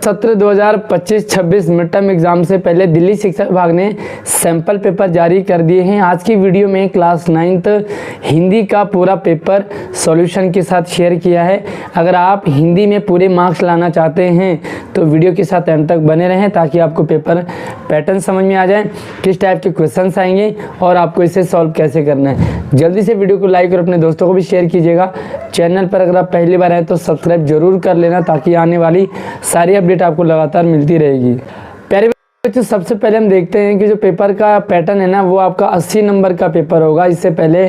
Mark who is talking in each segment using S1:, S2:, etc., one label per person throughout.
S1: सत्र 2025-26 mid term exam से पहले दिल्ली शिक्षा विभाग ने सैंपल पेपर जारी कर दिए हैं। आज की वीडियो में क्लास 9th हिंदी का पूरा पेपर सॉल्यूशन के साथ शेयर किया है। अगर आप हिंदी में पूरे मार्क्स लाना चाहते हैं तो वीडियो के साथ एंड तक बने रहें ताकि आपको पेपर पैटर्न समझ में आ जाए, किस टाइप के क्वेश्चंस आएंगे और आपको इसे सॉल्व कैसे करना है। जल्दी से वीडियो को लाइक और अपने दोस्तों को भी शेयर कीजिएगा। चैनल पर अगर आप पहली बार आए तो सब्सक्राइब जरूर कर लेना ताकि आने वाली सारी अपडेट आपको लगातार मिलती रहेगी। प्यारे बच्चों, सबसे पहले हम देखते हैं कि जो पेपर का पैटर्न है ना वो आपका 80 नंबर का पेपर होगा। इससे पहले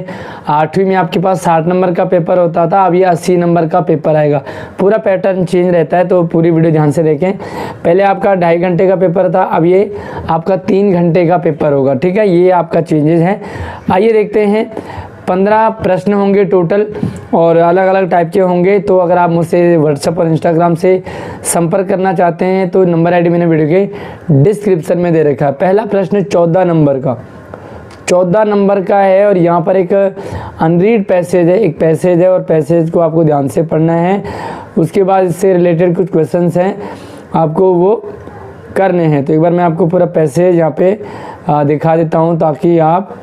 S1: 8वीं में आपके पास 60 नंबर का पेपर होता था, अब ये 80 नंबर का पेपर आएगा। पूरा पैटर्न चेंज रहता है तो पूरी वीडियो ध्यान से देखें। पहले आपका 2.5 घंटे का पेपर था, अब ये आपका 3 घंटे का पेपर होगा। ठीक है, ये आपका चेंजेस है। आइए देखते हैं। 15 प्रश्न होंगे टोटल और अलग अलग टाइप के होंगे। तो अगर आप मुझसे व्हाट्सएप और इंस्टाग्राम से संपर्क करना चाहते हैं तो नंबर आईडी मैंने वीडियो के डिस्क्रिप्शन में दे रखा है। पहला प्रश्न 14 नंबर का 14 नंबर का है और यहाँ पर एक अनरीड पैसेज है, एक पैसेज है और पैसेज को आपको ध्यान से पढ़ना है। उसके बाद इससे रिलेटेड कुछ क्वेश्चंस हैं, आपको वो करने हैं। तो एक बार मैं आपको पूरा पैसेज यहाँ पे दिखा देता हूँ ताकि आप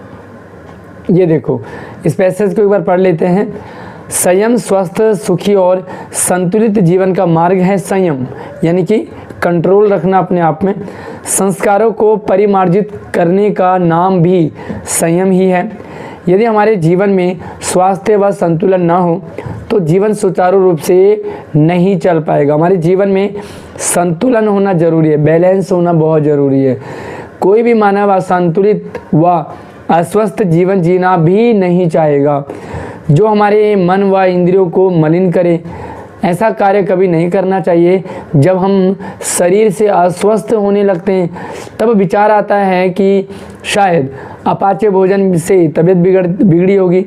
S1: ये देखो, इस पैसेज को एक बार पढ़ लेते हैं। संयम स्वस्थ, सुखी और संतुलित जीवन का मार्ग है संयम, यानी कि कंट्रोल रखना अपने आप में। संस्कारों को परिमार्जित करने का नाम भी संयम ही है। यदि हमारे जीवन में स्वास्थ्य व संतुलन ना हो तो जीवन सुचारू रूप से नहीं चल पाएगा। हमारे जीवन में संतुलन होना जरूरी है, बैलेंस होना बहुत ज़रूरी है। कोई भी मानव असंतुलित व अस्वस्थ जीवन जीना भी नहीं चाहेगा। जो हमारे मन व इंद्रियों को मलिन करे, ऐसा कार्य कभी नहीं करना चाहिए। जब हम शरीर से अस्वस्थ होने लगते हैं तब विचार आता है कि शायद अपाच्य भोजन से तबीयत बिगड़ी होगी,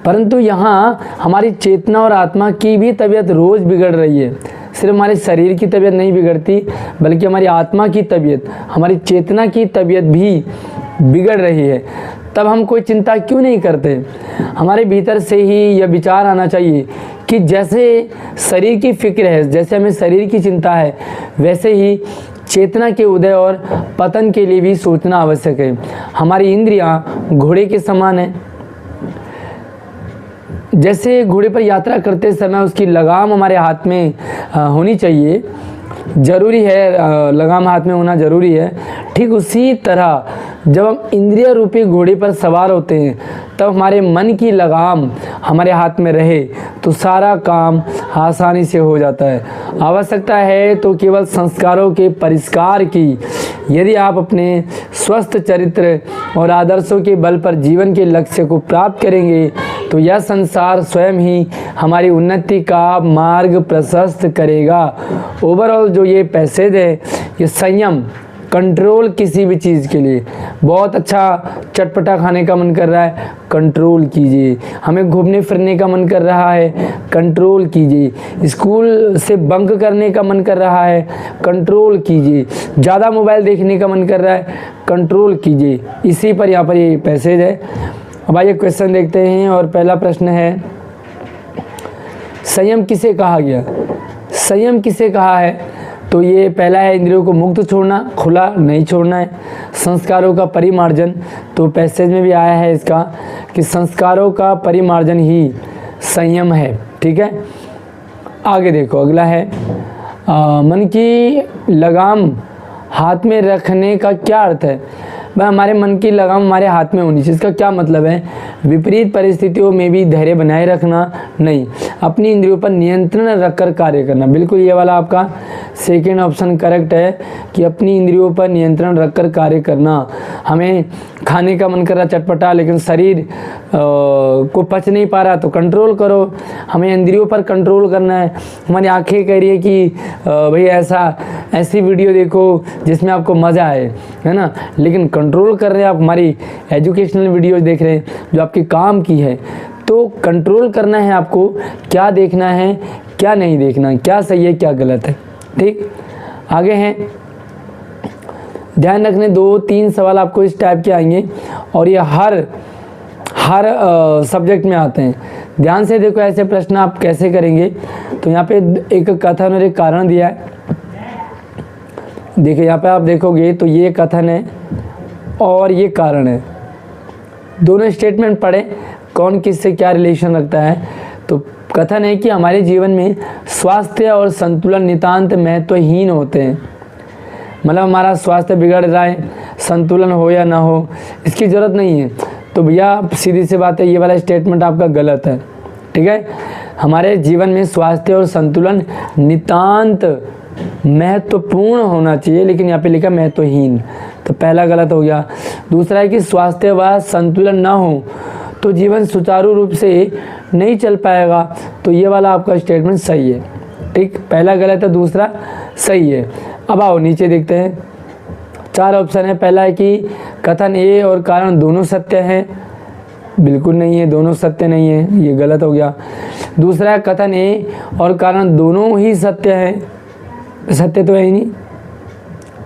S1: परंतु यहाँ हमारी चेतना और आत्मा की भी तबीयत रोज़ बिगड़ रही है। सिर्फ हमारे शरीर की तबीयत नहीं बिगड़ती बल्कि हमारी आत्मा की तबीयत, हमारी चेतना की तबीयत भी बिगड़ रही है। तब हम कोई चिंता क्यों नहीं करते? हमारे भीतर से ही यह विचार आना चाहिए कि जैसे शरीर की फिक्र है, जैसे हमें शरीर की चिंता है, वैसे ही चेतना के उदय और पतन के लिए भी सोचना आवश्यक है। हमारी इंद्रियां घोड़े के समान है। जैसे घोड़े पर यात्रा करते समय उसकी लगाम हमारे हाथ में होनी चाहिए, ज़रूरी है, लगाम हाथ में होना ज़रूरी है। ठीक उसी तरह जब हम इंद्रिय रूपी घोड़े पर सवार होते हैं तब हमारे मन की लगाम हमारे हाथ में रहे तो सारा काम आसानी से हो जाता है। आवश्यकता है तो केवल संस्कारों के परिष्कार की। यदि आप अपने स्वस्थ चरित्र और आदर्शों के बल पर जीवन के लक्ष्य को प्राप्त करेंगे तो यह संसार स्वयं ही हमारी उन्नति का मार्ग प्रशस्त करेगा। ओवरऑल जो ये पैसेज है, ये संयम, कंट्रोल किसी भी चीज़ के लिए। बहुत अच्छा चटपटा खाने का मन कर रहा है, कंट्रोल कीजिए। हमें घूमने फिरने का मन कर रहा है, कंट्रोल कीजिए। स्कूल से बंक करने का मन कर रहा है, कंट्रोल कीजिए। ज़्यादा मोबाइल देखने का मन कर रहा है, कंट्रोल कीजिए। इसी पर यहाँ पर ये पैसेज है। अब आइए क्वेश्चन देखते हैं और पहला प्रश्न है, संयम किसे कहा गया? संयम किसे कहा है? तो ये पहला है, इंद्रियों को मुक्त छोड़ना, खुला नहीं छोड़ना है। संस्कारों का परिमार्जन, तो पैसेज में भी आया है इसका कि संस्कारों का परिमार्जन ही संयम है। ठीक है, आगे देखो, अगला है मन की लगाम हाथ में रखने का क्या अर्थ है? भाई हमारे मन की लगाम हमारे हाथ में होनी चाहिए। इसका क्या मतलब है? विपरीत परिस्थितियों में भी धैर्य बनाए रखना नहीं, अपनी इंद्रियों पर नियंत्रण रखकर कार्य करना। बिल्कुल ये वाला आपका सेकंड ऑप्शन करेक्ट है कि अपनी इंद्रियों पर नियंत्रण रखकर कार्य करना। हमें खाने का मन कर रहा चटपटा लेकिन शरीर को पच नहीं पा रहा तो कंट्रोल करो। हमें इंद्रियों पर कंट्रोल करना है। हमारी आंखें कह रही है कि भाई ऐसी वीडियो देखो जिसमें आपको मज़ा आए, है ना, लेकिन कंट्रोल कर रहे हैं आप, हमारी एजुकेशनल वीडियोज़ देख रहे हैं जो आपके काम की है। तो कंट्रोल करना है आपको, क्या देखना है क्या नहीं देखना, क्या सही है क्या गलत है। ठीक, आगे हैं, ध्यान रखने 2-3 सवाल आपको इस टाइप के आएंगे और ये हर सब्जेक्ट में आते हैं। ध्यान से देखो ऐसे प्रश्न आप कैसे करेंगे। तो यहाँ पे एक कथन और एक कारण दिया है। देखिए यहाँ पे आप देखोगे तो ये कथन है और ये कारण है, दोनों स्टेटमेंट पढ़े कौन किससे क्या रिलेशन रखता है। तो कथन है कि हमारे जीवन में स्वास्थ्य और संतुलन नितांत महत्वहीन होते हैं। मतलब हमारा स्वास्थ्य बिगड़ रहा है, संतुलन हो या ना हो इसकी ज़रूरत नहीं है। तो भैया सीधी सी बात है, ये वाला स्टेटमेंट आपका गलत है। ठीक है, हमारे जीवन में स्वास्थ्य और संतुलन नितांत महत्वपूर्ण होना चाहिए, लेकिन यहाँ पे लिखा महत्वहीन, तो पहला गलत हो गया। दूसरा है कि स्वास्थ्य व संतुलन ना हो तो जीवन सुचारू रूप से नहीं चल पाएगा, तो ये वाला आपका स्टेटमेंट सही है। ठीक, पहला गलत है, दूसरा सही है। अब आओ नीचे देखते हैं, 4 ऑप्शन है। पहला है कि कथन ए और कारण दोनों सत्य हैं, बिल्कुल नहीं है, दोनों सत्य नहीं है, ये गलत हो गया। दूसरा है कथन ए और कारण दोनों ही सत्य हैं, सत्य तो है ही नहीं,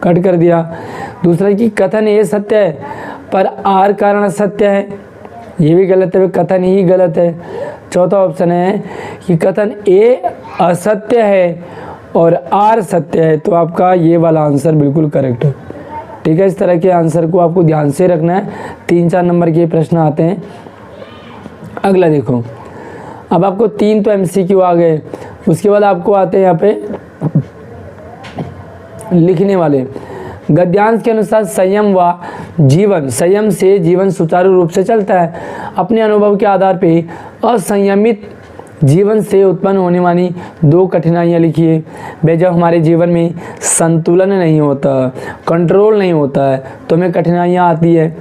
S1: कट कर दिया। दूसरा है कि कथन ए सत्य है पर आर कारण असत्य है, ये भी गलत है, कथन ही गलत है। चौथा ऑप्शन है कि कथन ए असत्य है और आर सत्य है, तो आपका ये वाला आंसर बिल्कुल करेक्ट है। ठीक है, इस तरह के आंसर को आपको ध्यान से रखना है। 3-4 नंबर के प्रश्न आते हैं। अगला देखो, अब आपको 3 तो MCQ आ गए, उसके बाद आपको आते हैं यहाँ पे लिखने वाले। गद्यांश के अनुसार संयम व जीवन, संयम से जीवन सुचारू रूप से चलता है। अपने अनुभव के आधार पे असंयमित जीवन से उत्पन्न होने वाली 2 कठिनाइयाँ लिखिए। वे जब हमारे जीवन में संतुलन नहीं होता, कंट्रोल नहीं होता है, तो हमें कठिनाइयाँ आती है।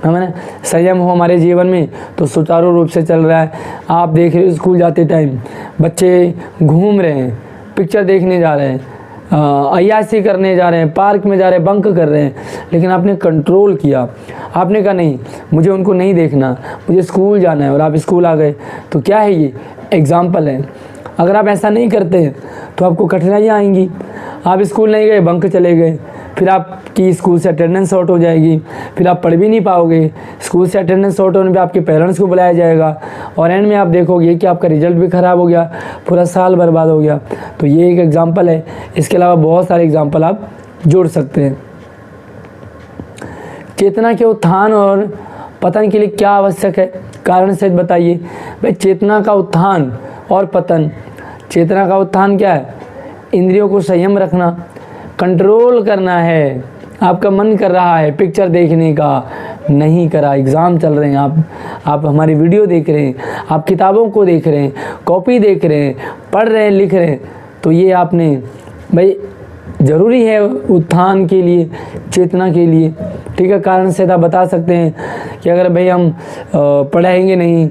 S1: हमें संयम हो हमारे जीवन में तो सुचारू रूप से चल रहा है। आप देख रहे हो स्कूल जाते टाइम बच्चे घूम रहे हैं, पिक्चर देखने जा रहे हैं, अय्यासी करने जा रहे हैं, पार्क में जा रहे हैं, बंक कर रहे हैं, लेकिन आपने कंट्रोल किया, आपने कहा नहीं मुझे उनको नहीं देखना, मुझे स्कूल जाना है, और आप स्कूल आ गए। तो क्या है, ये एग्जाम्पल है। अगर आप ऐसा नहीं करते तो आपको कठिनाइयाँ आएंगी। आप स्कूल नहीं गए, बंक चले गए, फिर आपकी स्कूल से अटेंडेंस शॉर्ट हो जाएगी, फिर आप पढ़ भी नहीं पाओगे। स्कूल से अटेंडेंस शॉर्ट होने पे आपके पेरेंट्स को बुलाया जाएगा, और एंड में आप देखोगे कि आपका रिजल्ट भी ख़राब हो गया, पूरा साल बर्बाद हो गया। तो ये एक एग्जाम्पल है, इसके अलावा बहुत सारे एग्जाम्पल आप जोड़ सकते हैं। चेतना के उत्थान और पतन के लिए क्या आवश्यक है, कारण सहित बताइए। भाई चेतना का उत्थान और पतन, चेतना का उत्थान क्या है, इंद्रियों को संयम रखना, कंट्रोल करना है। आपका मन कर रहा है पिक्चर देखने का, नहीं करा, एग्ज़ाम चल रहे हैं, आप हमारी वीडियो देख रहे हैं, आप किताबों को देख रहे हैं, कॉपी देख रहे हैं, पढ़ रहे हैं, लिख रहे हैं, तो ये आपने भाई ज़रूरी है उत्थान के लिए, चेतना के लिए। ठीक है, कारण से आप बता सकते हैं कि अगर भाई हम पढ़ाएंगे नहीं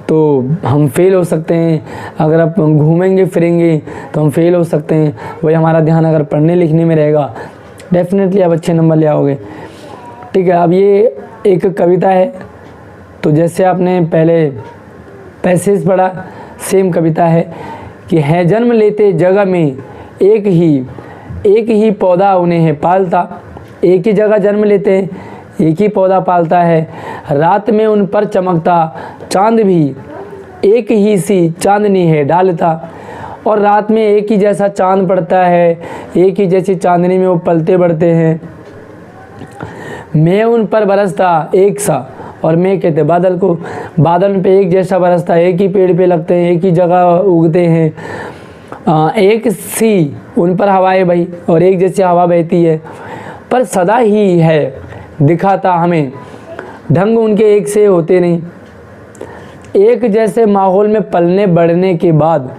S1: तो हम फेल हो सकते हैं, अगर आप घूमेंगे फिरेंगे तो हम फेल हो सकते हैं। वही हमारा ध्यान अगर पढ़ने लिखने में रहेगा, डेफिनेटली आप अच्छे नंबर ले आओगे। ठीक है, अब ये एक कविता है, तो जैसे आपने पहले पैसेज पढ़ा, सेम कविता है कि है जन्म लेते जगह में एक ही पौधा उन्हें है पालता। एक ही जगह जन्म लेते हैं, एक ही पौधा पालता है। रात में उन पर चमकता चांद भी एक ही सी चांदनी है डालता, और रात में एक ही जैसा चांद पड़ता है, एक ही जैसी चांदनी में वो पलते बढ़ते हैं। मैं उन पर बरसता एक सा, और मैं कहते बादल को, बादल पे एक जैसा बरसता, एक ही पेड़ पे लगते हैं, एक ही जगह उगते हैं। एक सी उन पर हवाएं बही, और एक जैसी हवा बहती है, पर सदा ही है दिखाता हमें ढंग उनके एक से होते नहीं। एक जैसे माहौल में पलने बढ़ने के बाद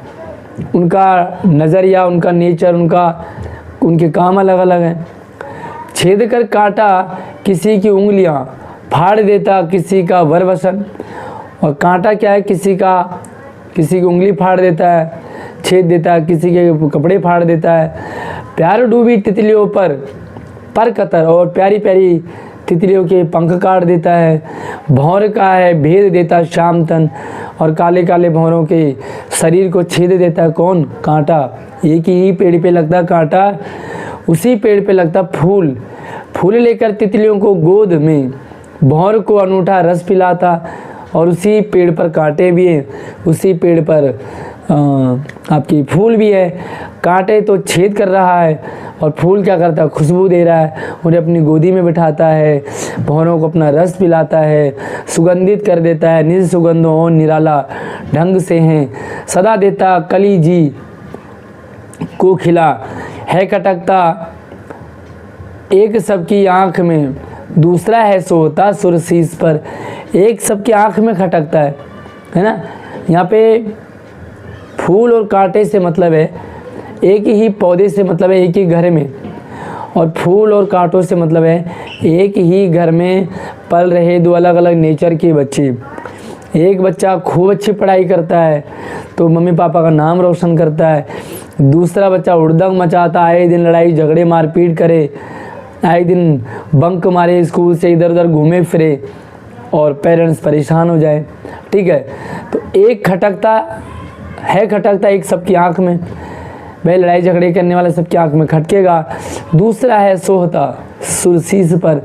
S1: उनका नज़रिया, उनका नेचर, उनके काम अलग अलग हैं। छेद कर काटा किसी की उंगलियां, फाड़ देता किसी का वरवसन। और कांटा क्या है, किसी की उंगली फाड़ देता है, छेद देता है, किसी के कपड़े फाड़ देता है। प्यार डूबी तितलियों पर कतर, और प्यारी प्यारी तितलियों के पंख काट देता है। भौर का है भेद देता शाम तन, और काले काले भौरों के शरीर को छेद देता है कौन, कांटा। एक ही पेड़ पे लगता कांटा, उसी पेड़ पे लगता फूल लेकर तितलियों को गोद में भौर को अनूठा रस पिलाता, और उसी पेड़ पर कांटे भी हैं, उसी पेड़ पर आपकी फूल भी है। कांटे तो छेद कर रहा है और फूल क्या करता है, खुशबू दे रहा है, उन्हें अपनी गोदी में बिठाता है, भौरों को अपना रस पिलाता है, सुगंधित कर देता है, निज सुगंधों और निराला ढंग से हैं, सदा देता कली जी को खिला, है खटकता एक सबकी आंख में, दूसरा है सोता सुरसीस पर। एक सबकी आंख में खटकता है ना। यहाँ पे फूल और कांटे से मतलब है एक ही पौधे से मतलब है एक ही घर में, और फूल और कांटों से मतलब है एक ही घर में पल रहे दो अलग अलग नेचर के बच्चे। एक बच्चा खूब अच्छी पढ़ाई करता है तो मम्मी पापा का नाम रोशन करता है, दूसरा बच्चा उड़दंग मचाता, आए दिन लड़ाई झगड़े मारपीट करे, आए दिन बंक मारे, स्कूल से इधर उधर घूमे फिरे और पेरेंट्स परेशान हो जाए। ठीक है, तो एक खटकता एक सबकी आंख में, भाई लड़ाई झगड़े करने वाला सबकी आंख में खटकेगा। दूसरा है सोहता सुरसीस पर,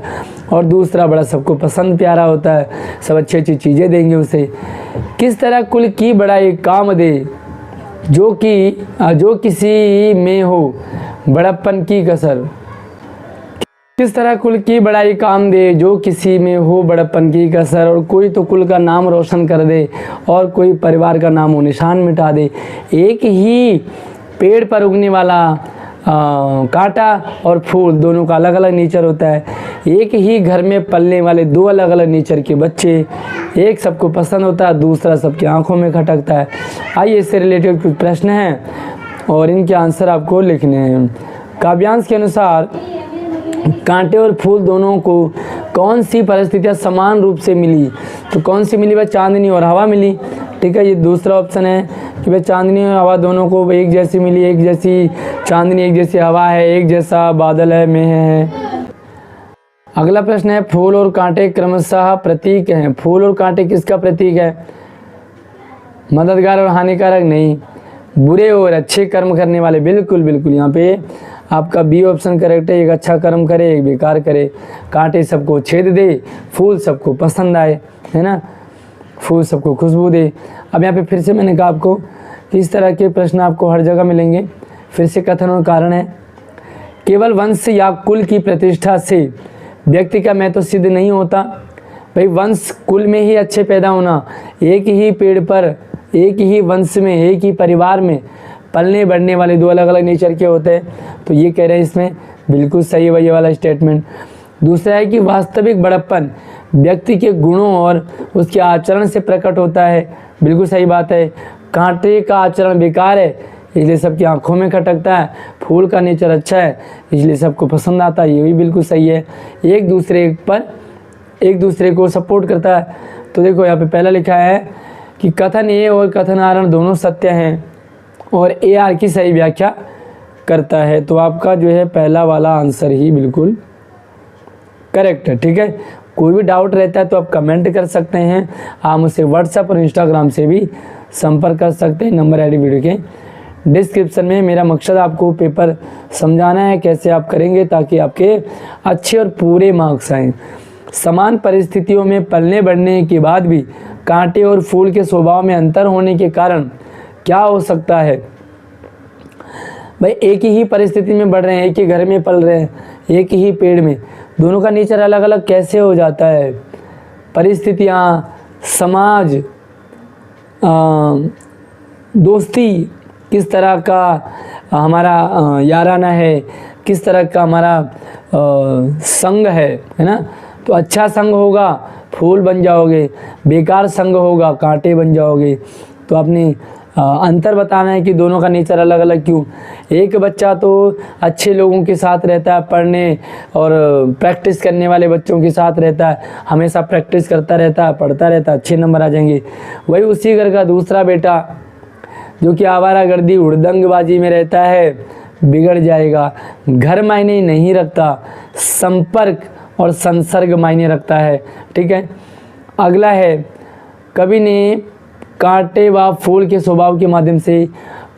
S1: और दूसरा बड़ा सबको पसंद प्यारा होता है, सब अच्छी अच्छी चीज़ें देंगे उसे। किस तरह कुल की बड़ाई काम दे जो किसी में हो बड़प्पन की कसर। किस तरह कुल की बड़ाई काम दे जो किसी में हो बड़प्पन की कसर, और कोई तो कुल का नाम रोशन कर दे और कोई परिवार का नाम व निशान मिटा दे। एक ही पेड़ पर उगने वाला कांटा और फूल दोनों का अलग अलग नेचर होता है। एक ही घर में पलने वाले दो अलग अलग नेचर के बच्चे, एक सबको पसंद होता है, दूसरा सबकी आंखों में खटकता है। आइए इससे रिलेटेड कुछ प्रश्न हैं और इनके आंसर आपको लिखने हैं। काव्यांश के अनुसार कांटे और फूल दोनों को कौन सी परिस्थितियाँ समान रूप से मिली, तो कौन सी मिली? वह चांदनी और हवा मिली। ठीक है, ये दूसरा ऑप्शन है कि भाई चांदनी और हवा दोनों को एक जैसी मिली, एक जैसी चांदनी एक जैसी हवा है, एक जैसा बादल है मेह है। अगला प्रश्न है फूल और कांटे क्रमशः प्रतीक हैं। फूल और कांटे किसका प्रतीक है? मददगार और हानिकारक नहीं, बुरे और अच्छे कर्म करने वाले। बिल्कुल बिल्कुल, यहाँ पे आपका बी ऑप्शन करेक्ट है। एक अच्छा कर्म करे, एक बेकार करे। कांटे सबको छेद दे, फूल सबको पसंद आए, है ना, फूल सबको खुशबू दे। अब यहाँ पे फिर से मैंने कहा आपको कि इस तरह के प्रश्न आपको हर जगह मिलेंगे। फिर से कथन और कारण है, केवल वंश या कुल की प्रतिष्ठा से व्यक्ति का महत्व सिद्ध नहीं होता। भाई वंश कुल में ही अच्छे पैदा होना, एक ही पेड़ पर, एक ही वंश में, एक ही परिवार में पलने बढ़ने वाले दो अलग अलग नेचर के होते हैं, तो ये कह रहे हैं इसमें बिल्कुल सही है ये वाला स्टेटमेंट। दूसरा है कि वास्तविक बड़प्पन व्यक्ति के गुणों और उसके आचरण से प्रकट होता है। बिल्कुल सही बात है। कांटे का आचरण बेकार है इसलिए सबकी आंखों में खटकता है, फूल का नेचर अच्छा है इसलिए सबको पसंद आता है, ये भी बिल्कुल सही है। एक दूसरे को सपोर्ट करता है। तो देखो यहाँ पे पहला लिखा है कि कथन ए और कथन आरण दोनों सत्य हैं और ए आर की सही व्याख्या करता है। तो आपका जो है पहला वाला आंसर ही बिल्कुल करेक्ट है। ठीक है, कोई भी डाउट रहता है तो आप कमेंट कर सकते हैं, आप मुझसे व्हाट्सएप और इंस्टाग्राम से भी संपर्क कर सकते हैं। नंबर आईडी वीडियो के डिस्क्रिप्शन में। मेरा मकसद आपको पेपर समझाना है कैसे आप करेंगे ताकि आपके अच्छे और पूरे मार्क्स आएँ। समान परिस्थितियों में पलने बढ़ने के बाद भी कांटे और फूल के स्वभाव में अंतर होने के कारण क्या हो सकता है? भाई एक ही परिस्थिति में बढ़ रहे हैं, एक ही घर में पल रहे हैं, एक ही पेड़ में, दोनों का नेचर अलग अलग कैसे हो जाता है? परिस्थितियाँ, समाज, दोस्ती, किस तरह का हमारा याराना है, किस तरह का हमारा संग है ना। तो अच्छा संग होगा फूल बन जाओगे, बेकार संग होगा कांटे बन जाओगे। तो आपने अंतर बताना है कि दोनों का नेचर अलग अलग क्यों। एक बच्चा तो अच्छे लोगों के साथ रहता है, पढ़ने और प्रैक्टिस करने वाले बच्चों के साथ रहता है, हमेशा प्रैक्टिस करता रहता है, पढ़ता रहता है, अच्छे नंबर आ जाएंगे। वही उसी घर का दूसरा बेटा जो कि आवारागर्दी हुड़दंगबाजी में रहता है, बिगड़ जाएगा। घर मायने नहीं रखता, संपर्क और संसर्ग मायने रखता है। ठीक है, अगला है कवि ने कांटे व फूल के स्वभाव के माध्यम से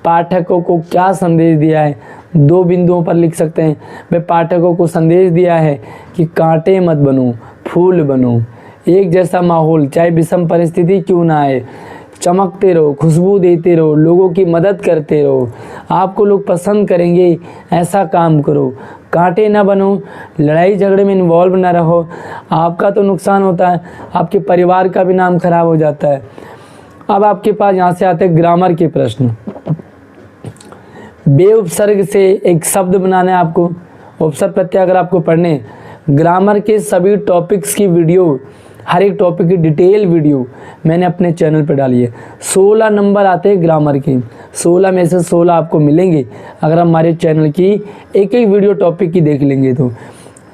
S1: पाठकों को क्या संदेश दिया है? दो बिंदुओं पर लिख सकते हैं। वे पाठकों को संदेश दिया है कि कांटे मत बनो, फूल बनो। एक जैसा माहौल, चाहे विषम परिस्थिति क्यों ना आए, चमकते रहो, खुशबू देते रहो, लोगों की मदद करते रहो, आपको लोग पसंद करेंगे ऐसा काम करो, कांटे ना बनो, लड़ाई झगड़े में इन्वॉल्व ना रहो, आपका तो नुकसान होता है, आपके परिवार का भी नाम खराब हो जाता है। अब आपके पास यहाँ से आते हैं ग्रामर के प्रश्न। बे उपसर्ग से एक शब्द बनाना है आपको, उपसर्ग प्रत्यय अगर आपको पढ़ने, ग्रामर के सभी टॉपिक्स की वीडियो, हर एक टॉपिक की डिटेल वीडियो मैंने अपने चैनल पर डाली है। 16 नंबर आते हैं ग्रामर के, 16 में से 16 आपको मिलेंगे अगर हमारे चैनल की एक एक वीडियो टॉपिक की देख लेंगे तो।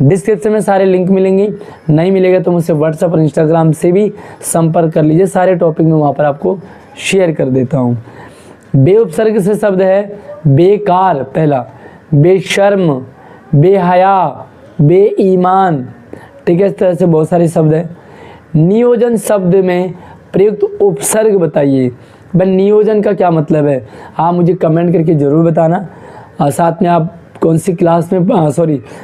S1: डिस्क्रिप्शन में सारे लिंक मिलेंगे, नहीं मिलेगा तो मुझसे व्हाट्सएप और इंस्टाग्राम से भी संपर्क कर लीजिए, सारे टॉपिक मैं वहाँ पर आपको शेयर कर देता हूँ। बे उपसर्ग से शब्द है बेकार पहला, बेशर्म, बेहया, बेईमान, ठीक है, इस तरह से बहुत सारे शब्द हैं। नियोजन शब्द में प्रयुक्त उपसर्ग बताइए। भाई नियोजन का क्या मतलब है, आप मुझे कमेंट करके ज़रूर बताना। और साथ में आप कौन सी क्लास में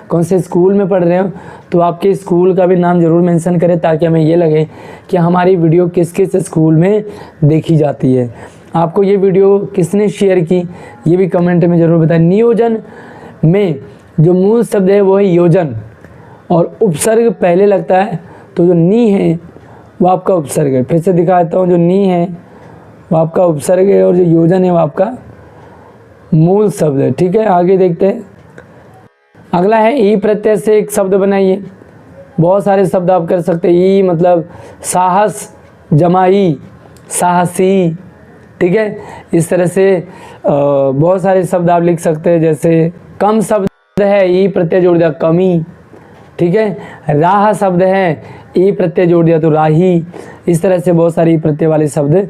S1: कौन से स्कूल में पढ़ रहे हो तो आपके स्कूल का भी नाम ज़रूर मेंशन करें, ताकि हमें ये लगे कि हमारी वीडियो किस किस स्कूल में देखी जाती है। आपको ये वीडियो किसने शेयर की ये भी कमेंट में ज़रूर बताएं। नियोजन में जो मूल शब्द है वो है योजन, और उपसर्ग पहले लगता है, तो जो नी है वो आपका उपसर्ग है। फिर से दिखा देता हूँ, जो नी है वो आपका उपसर्ग है और जो योजन है वो आपका मूल शब्द है। ठीक है, आगे देखते हैं। अगला है ई प्रत्यय से एक शब्द बनाइए। बहुत सारे शब्द आप कर सकते हैं। ई मतलब साहस, जमाई, साहसी, ठीक है, इस तरह से बहुत सारे शब्द आप लिख सकते हैं। जैसे कम शब्द है, ई प्रत्यय जोड़ दिया कमी, ठीक है। राह शब्द है, ई प्रत्यय जोड़ दिया तो राही। इस तरह से बहुत सारे ई प्रत्यय वाले शब्द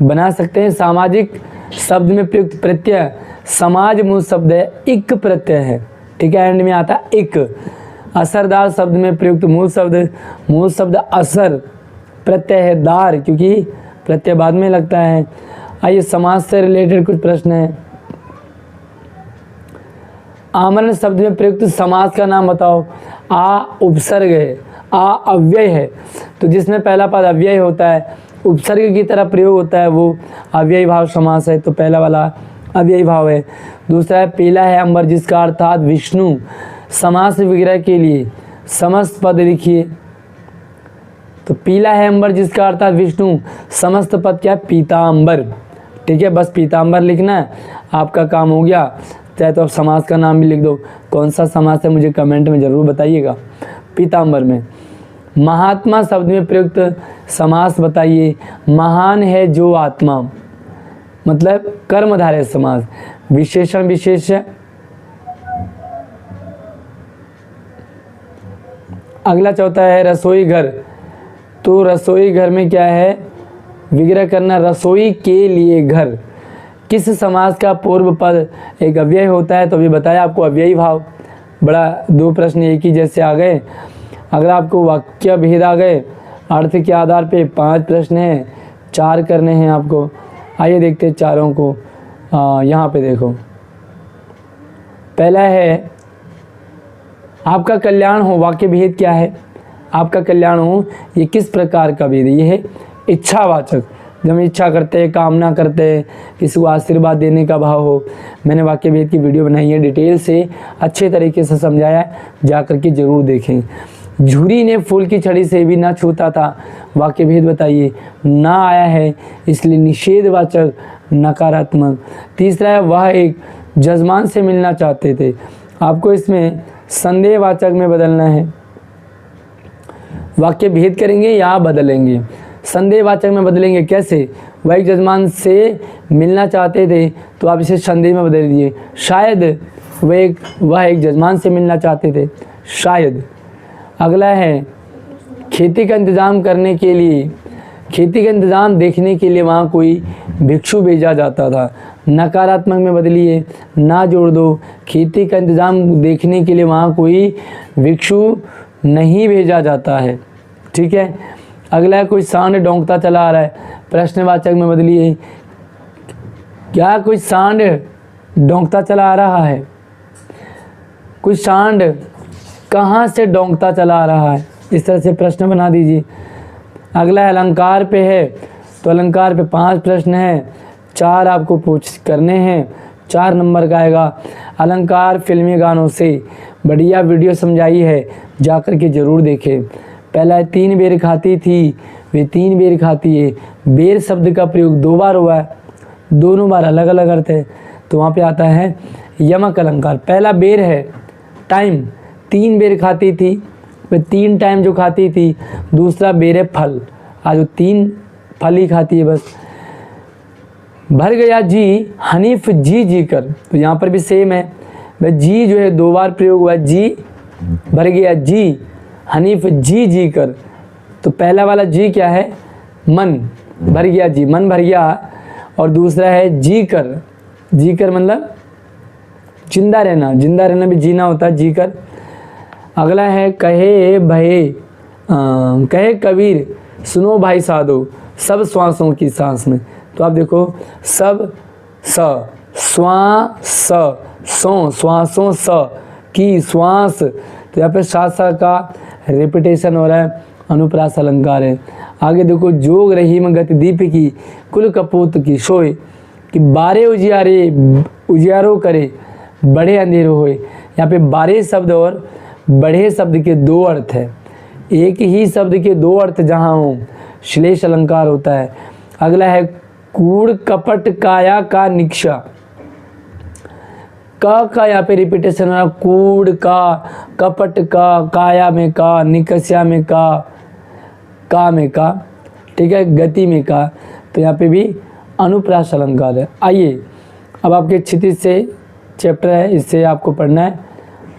S1: बना सकते हैं। सामाजिक शब्द में प्रयुक्त प्रत्यय, समाज मूल शब्द है, इक प्रत्यय है, ठीक है, एंड में आता है इक। असरदार शब्द में प्रयुक्त मूल शब्द असर, प्रत्यय है दार, क्योंकि प्रत्यय बाद में लगता है। आइए समाज से रिलेटेड कुछ प्रश्न है। आमरण शब्द में प्रयुक्त समास का नाम बताओ। आ उपसर्ग है, आ अव्यय है, तो जिसमें पहला पद अव्यय होता है, उपसर्ग की तरह प्रयोग होता है, वो अव्ययी भाव समास है, तो पहला वाला अव्ययी भाव है। दूसरा है पीला है अंबर, जिसका अर्थात विष्णु। समास विग्रह के लिए समस्त पद लिखिए। तो पीला है अंबर जिसका अर्थात विष्णु, समस्त पद क्या है, पीतांबर, ठीक है, बस पीतांबर लिखना है, आपका काम हो गया। चाहे तो आप समास का नाम भी लिख दो, कौन सा समास है मुझे कमेंट में ज़रूर बताइएगा। पीतांबर में महात्मा शब्द में प्रयुक्त समास बताइए। महान है जो आत्मा, मतलब कर्मधारय समास। विशेषण विशेष, अगला चौथा है रसोई घर। तो रसोई घर में क्या है, विग्रह करना, रसोई के लिए घर। किस समास का पूर्व पद एक अव्यय होता है, तो अभी बताया आपको अव्ययी भाव। बड़ा दो प्रश्न एक ही जैसे आ गए। अगर आपको वाक्य भेद आ गए, अर्थ के आधार पे 5 प्रश्न हैं, 4 करने हैं आपको। आइए देखते हैं चारों को। यहाँ पे देखो, पहला है आपका कल्याण हो। वाक्य भेद क्या है, आपका कल्याण हो, ये किस प्रकार का भेद है, ये है इच्छावाचक। जब हम इच्छा करते हैं, कामना करते हैं, किसी को आशीर्वाद देने का भाव हो। मैंने वाक्य भेद की वीडियो बनाई है, डिटेल से अच्छे तरीके से समझाया है, जा करके ज़रूर देखें। झुरी ने फूल की छड़ी से भी ना छूता था, वाक्य भेद बताइए। ना आया है, इसलिए निषेधवाचक नकारात्मक। तीसरा है वह एक जजमान से मिलना चाहते थे, आपको इसमें संदेहवाचक में बदलना है। वाक्य भेद करेंगे या बदलेंगे, संदेहवाचक में बदलेंगे। कैसे, वह एक जजमान से मिलना चाहते थे, तो आप इसे संदेह में बदल दीजिए। शायद वह एक जजमान से मिलना चाहते थे, शायद। अगला है खेती का इंतज़ाम करने के लिए, खेती का इंतज़ाम देखने के लिए वहाँ कोई भिक्षु भेजा जाता था, नकारात्मक में बदलिए, ना जोड़ दो। खेती का इंतज़ाम देखने के लिए वहाँ कोई भिक्षु नहीं भेजा जाता है, ठीक है। अगला है कोई सांड डोंकता चला आ रहा है, प्रश्नवाचक में बदलिए। क्या कोई सांड डोंकता चला आ रहा है, कोई सांड कहाँ से डोंकता चला आ रहा है, इस तरह से प्रश्न बना दीजिए। अगला है अलंकार पे है, तो अलंकार पे 5 प्रश्न हैं, 4 आपको करने हैं, 4 नंबर का आएगा। अलंकार फिल्मी गानों से बढ़िया वीडियो समझाई है, जाकर के ज़रूर देखें। पहला है 3 बेर खाती थी वे 3 बेर खाती है। बेर शब्द का प्रयोग 2 बार हुआ है, दोनों बार अलग अलग अर्थ है, तो वहाँ पे आता है यमक अलंकार। पहला बेर है टाइम, 3 बेर खाती थी वे 3 टाइम जो खाती थी। दूसरा बेर है फल, आज वो 3 फल ही खाती है बस। भर गया जी हनीफ जी जी कर, तो यहाँ पर भी सेम है, वह जी जो है 2 बार प्रयोग हुआ है, जी भर गया जी हनीफ जी जी कर। तो पहला वाला जी क्या है, मन, भर गया जी मन भर गया, और दूसरा है जी कर मतलब जिंदा रहना, जिंदा रहना भी जीना होता है, जी कर। अगला है कहे भये कहे कबीर सुनो भाई साधो सब श्वासों की सांस में। तो आप देखो सब श्वास सो श्वासों स की श्वास, तो यहाँ पे सा का रिपीटेशन हो रहा है, अनुप्रास अलंकार है। आगे देखो जोग रहीम गति दीप की कुल कपूत की सोए, कि बारे उजियारो करे बड़े अंधेरो होए। यहाँ पे बारे शब्द और बड़े शब्द के 2 अर्थ है, एक ही शब्द के 2 अर्थ जहाँ हों श्लेष अलंकार होता है। अगला है कूड़ कपट काया का निक्षा, का यहाँ पे रिपीटेशन है, कूड़ का, कपट का, काया में का, निकस्या में का में का, ठीक है, गति में का, तो यहाँ पे भी अनुप्रास अलंकार है। आइए अब आपके क्षितिज से चैप्टर है, इससे आपको पढ़ना है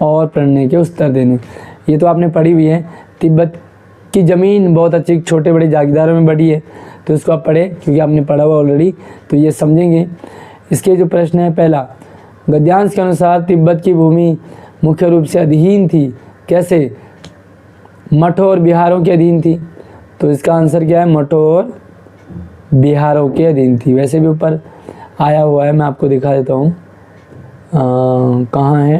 S1: और पढ़ने के उत्तर देने। ये तो आपने पढ़ी हुई है, तिब्बत की ज़मीन बहुत अच्छी छोटे बड़े जागीरदारों में बड़ी है, तो इसको आप पढ़ें क्योंकि आपने पढ़ा हुआ ऑलरेडी, तो ये समझेंगे। इसके जो प्रश्न है, पहला गद्यांश के अनुसार तिब्बत की भूमि मुख्य रूप से अधीन थी, कैसे, मठों और बिहारों के अधीन थी, तो इसका आंसर क्या है, मठों और बिहारों के अधीन थी। वैसे भी ऊपर आया हुआ है, मैं आपको दिखा देता हूँ, कहाँ है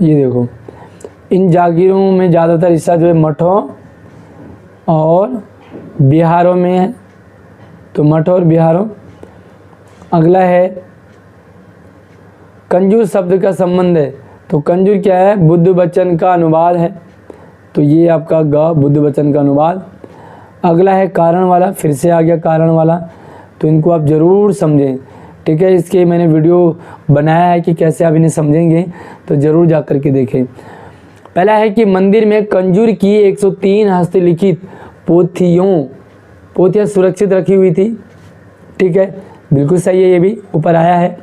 S1: ये देखो, इन जागीरों में ज़्यादातर हिस्सा जो है मठों और बिहारों में है, तो मठों और बिहारों। अगला है कंजूर शब्द का संबंध है, तो कंजूर क्या है, बुद्ध वचन का अनुवाद है, तो ये आपका ग बुद्ध वचन का अनुवाद। अगला है कारण वाला, फिर से आ गया कारण वाला, तो इनको आप ज़रूर समझें, ठीक है। इसके मैंने वीडियो बनाया है कि कैसे आप इन्हें समझेंगे, तो ज़रूर जा कर के देखें। पहला है कि मंदिर में कंजूर की 103 हस्तलिखित पोथियाँ सुरक्षित रखी हुई थी, ठीक है, बिल्कुल सही है, ये भी ऊपर आया है।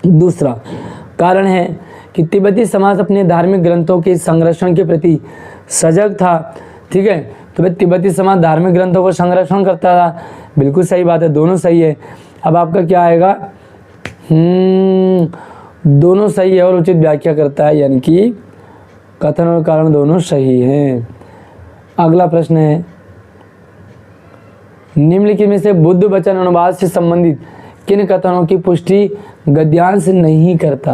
S1: दूसरा कारण है कि तिब्बती समाज अपने धार्मिक ग्रंथों के संरक्षण के प्रति सजग था, ठीक है, तो भाई तिब्बती समाज धार्मिक ग्रंथों को संरक्षण करता था, बिल्कुल सही बात है, दोनों सही है। अब आपका क्या आएगा, दोनों सही है और उचित व्याख्या करता है, यानी कि कथन और कारण दोनों सही हैं। अगला प्रश्न है निम्नलिखित में से बुद्ध वचन अनुवाद से संबंधित किन कथनों की पुष्टि गद्यांश नहीं करता।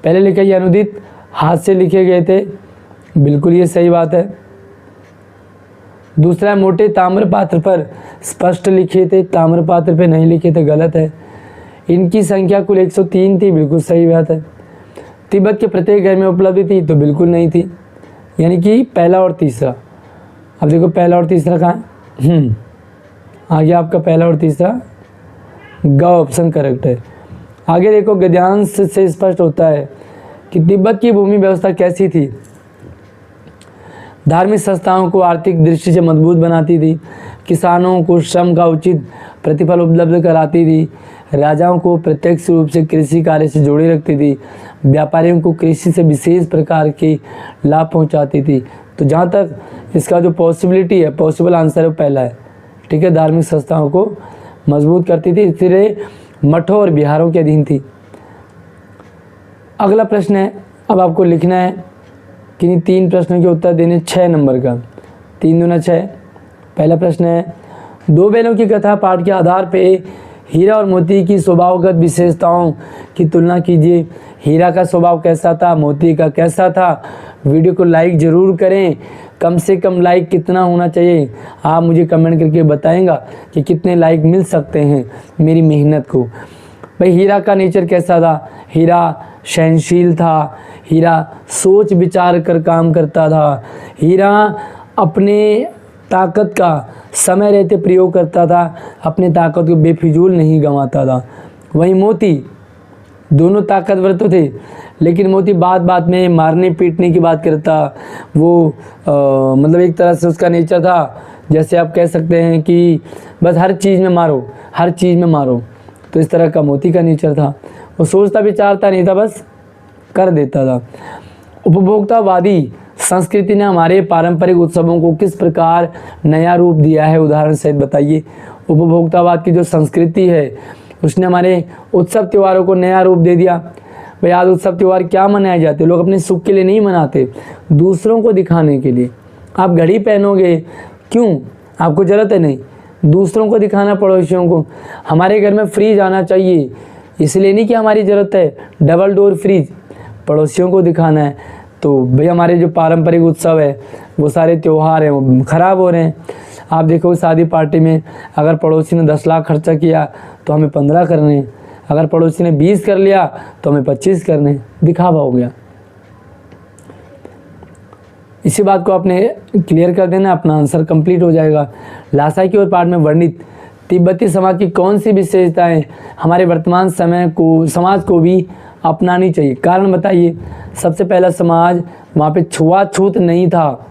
S1: पहले लिखा ये अनुदित हाथ से लिखे गए थे, बिल्कुल ये सही बात है। दूसरा मोटे ताम्र पात्र पर स्पष्ट लिखे थे, ताम्र पात्र पे नहीं लिखे थे, गलत है। इनकी संख्या कुल 103 थी, बिल्कुल सही बात है। तिब्बत के प्रत्येक घर में उपलब्ध थी, तो बिल्कुल नहीं थी, यानी कि पहला और तीसरा। अब देखो पहला और तीसरा कहाँ है, आ गया आपका पहला और तीसरा, ग ऑप्शन करेक्ट है। आगे देखो गद्यांश से स्पष्ट होता है कि तिब्बत की भूमि व्यवस्था कैसी थी, धार्मिक संस्थाओं को आर्थिक दृष्टि से मजबूत बनाती थी, किसानों को श्रम का उचित प्रतिफल उपलब्ध कराती थी, राजाओं को प्रत्यक्ष रूप से कृषि कार्य से जोड़े रखती थी, व्यापारियों को कृषि से विशेष प्रकार के लाभ पहुंचाती थी। तो जहाँ तक इसका जो पॉसिबिलिटी है, पॉसिबल आंसर है पहला है, ठीक है, धार्मिक संस्थाओं को मजबूत करती थी, इसलिए मठों और बिहारों के अधीन थी। अगला प्रश्न है, अब आपको लिखना है कि इन 3 प्रश्नों के उत्तर देने 6 नंबर का, 3 दूना 6। पहला प्रश्न है 2 बैलों की कथा पाठ के आधार पे हीरा और मोती की स्वभावगत विशेषताओं की तुलना कीजिए। हीरा का स्वभाव कैसा था, मोती का कैसा था। वीडियो को लाइक ज़रूर करें, कम से कम लाइक कितना होना चाहिए, आप मुझे कमेंट करके बताएंगा कि कितने लाइक मिल सकते हैं मेरी मेहनत को। भाई हीरा का नेचर कैसा था? हीरा सहनशील था, हीरा सोच विचार कर काम करता था, हीरा अपने ताकत का समय रहते प्रयोग करता था, अपने ताकत को बेफिजूल नहीं गंवाता था। वहीं मोती, दोनों ताकतवर तो थे, लेकिन मोती बात बात में मारने पीटने की बात करता। वो मतलब एक तरह से उसका नेचर था, जैसे आप कह सकते हैं कि बस हर चीज़ में मारो, हर चीज़ में मारो। तो इस तरह का मोती का नेचर था। वो सोचता विचारता नहीं था, बस कर देता था। उपभोक्तावादी संस्कृति ने हमारे पारंपरिक उत्सवों को किस प्रकार नया रूप दिया है, उदाहरण सहित बताइए। उपभोक्तावाद की जो संस्कृति है उसने हमारे उत्सव त्योहारों को नया रूप दे दिया। भाई आज उत्सव त्यौहार क्या मनाए जाते हैं? लोग अपने सुख के लिए नहीं मनाते, दूसरों को दिखाने के लिए। आप घड़ी पहनोगे क्यों? आपको ज़रूरत है नहीं, दूसरों को दिखाना, पड़ोसियों को। हमारे घर में फ्रिज आना चाहिए, इसलिए नहीं कि हमारी ज़रूरत है, डबल डोर फ्रिज, पड़ोसियों को दिखाना है। तो भाई हमारे जो पारंपरिक उत्सव है, वो सारे त्यौहार हैं, वो ख़राब हो रहे हैं। आप देखो शादी पार्टी में अगर पड़ोसी ने 10 लाख खर्चा किया तो हमें 15 करने, अगर पड़ोसी ने 20 कर लिया तो हमें 25 करने, दिखावा हो गया। इसी बात को आपने क्लियर कर देना, अपना आंसर कंप्लीट हो जाएगा। लासाई के और पाठ में वर्णित तिब्बती समाज की कौन सी विशेषताएं हमारे वर्तमान समाज को भी अपनानी चाहिए? कारण बताइए। सबसे पहला, समाज वहाँ पे छुआछूत नहीं था।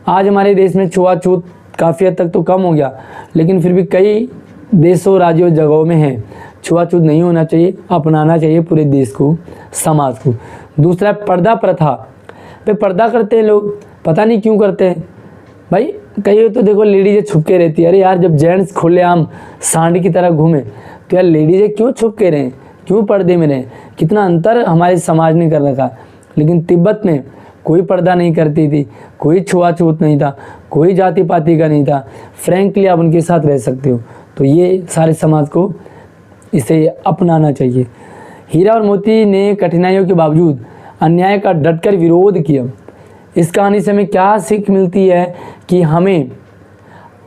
S1: आज हमारे देश में छुआछूत काफ़ी हद तक तो कम हो गया, लेकिन फिर भी कई देशों, राज्यों, जगहों में है। छुआछूत नहीं होना चाहिए, अपनाना चाहिए पूरे देश को, समाज को। दूसरा, पर्दा प्रथा पे पर्दा करते हैं लोग, पता नहीं क्यों करते हैं। भाई कई तो देखो लेडीज़ें छुप के रहती है। अरे यार, जब जेंट्स खुलेआम सांड की तरह घूमे तो यार लेडीज़ें क्यों छुप के रहें, क्यों पर्दे में रहें? कितना अंतर हमारे समाज ने कर रखा। लेकिन तिब्बत में कोई पर्दा नहीं करती थी, कोई छुआछूत नहीं था, कोई जाति पाति का नहीं था। फ्रैंकली आप उनके साथ रह सकते हो। तो ये सारे समाज को इसे अपनाना चाहिए। हीरा और मोती ने कठिनाइयों के बावजूद अन्याय का डटकर विरोध किया। इस कहानी से हमें क्या सीख मिलती है? कि हमें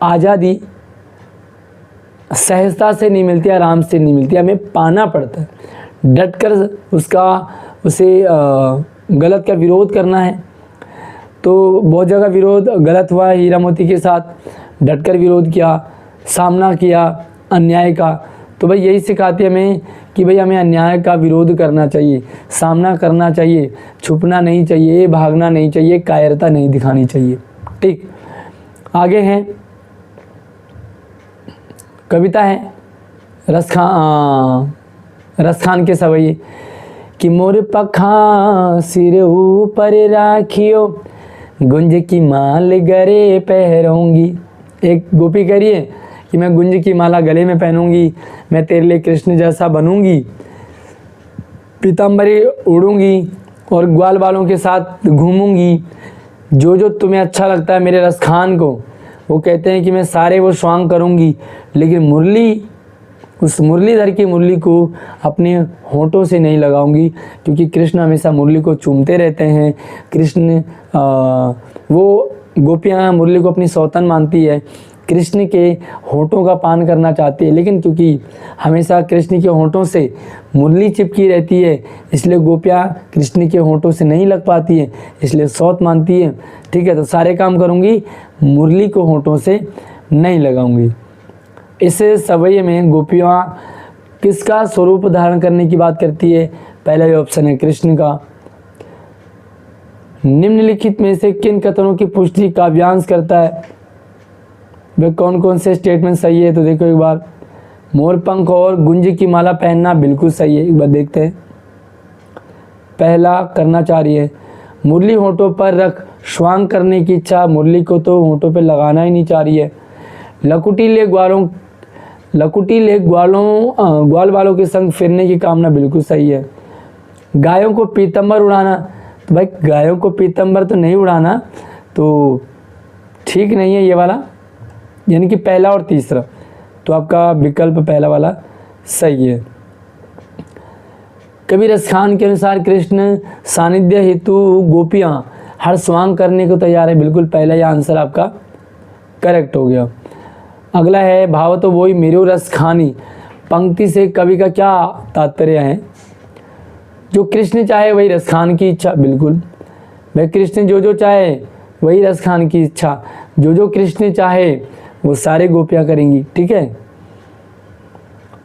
S1: आज़ादी सहजता से नहीं मिलती, आराम से नहीं मिलती, हमें पाना पड़ता है। डटकर उसे गलत का विरोध करना है। तो बहुत जगह विरोध गलत हुआ है। हीरा मोती के साथ डटकर विरोध किया, सामना किया अन्याय का। तो भाई यही सिखाती है हमें कि भाई हमें अन्याय का विरोध करना चाहिए, सामना करना चाहिए, छुपना नहीं चाहिए, भागना नहीं चाहिए, कायरता नहीं दिखानी चाहिए। ठीक, आगे हैं कविता है रसखान के सवैये कि मोर पखा सिर ऊपर राखियो, गुंज की माल गले पहनूंगी। एक गोपी कह रही है कि मैं गुंज की माला गले में पहनूंगी, मैं तेरे लिए कृष्ण जैसा बनूंगी, पीताम्बरी उड़ूंगी और ग्वाल वालों के साथ घूमूंगी। जो तुम्हें अच्छा लगता है मेरे रसखान को, वो कहते हैं कि मैं सारे वो स्वांग करूंगी, लेकिन मुरली, उस मुरलीधर की मुरली को अपने होंठों से नहीं लगाऊंगी, क्योंकि कृष्ण हमेशा मुरली को चूमते रहते हैं। कृष्ण वो गोपियाँ मुरली को अपनी सौतन मानती है, कृष्ण के होंठों का पान करना चाहती है, लेकिन क्योंकि हमेशा कृष्ण के होंठों से मुरली चिपकी रहती है, इसलिए गोपियाँ कृष्ण के होंठों से नहीं लग पाती है, इसलिए सौत मानती है। ठीक है, तो सारे काम करूँगी, मुरली को होंठों से नहीं लगाऊंगी। इस सवैये में गोपियाँ किसका स्वरूप धारण करने की बात करती है? पहला ही ऑप्शन है कृष्ण का। निम्नलिखित में से किन कथनों की पुष्टि काव्यांश करता है? वे कौन कौन से स्टेटमेंट सही है? तो देखो एक बार, मोर पंख और गुंज की माला पहनना बिल्कुल सही है। एक बार देखते हैं। पहला करना चाह रही है, मुरली होंठों पर रख श्वांग करने की इच्छा, मुरली को तो होंठों पे लगाना ही नहीं चाह रही है। लकुटी ले ग्वाल वालों के संग फिरने की कामना बिल्कुल सही है। गायों को पीतंबर उड़ाना, तो भाई गायों को पीतंबर तो नहीं उड़ाना, तो ठीक नहीं है ये वाला, यानी कि पहला और तीसरा। तो आपका विकल्प पहला वाला सही है। कवि रसखान के अनुसार कृष्ण सानिध्य हेतु गोपियाँ हर स्वांग करने को तैयार है। बिल्कुल पहला ही आंसर आपका करेक्ट हो गया। अगला है भाव तो वही मेरो रस खानी, पंक्ति से कवि का क्या तात्पर्य है? जो कृष्ण चाहे वही रस खान की इच्छा। बिल्कुल वह कृष्ण जो चाहे वही रस खान की इच्छा, जो कृष्ण चाहे वो सारे गोपियाँ करेंगी। ठीक है।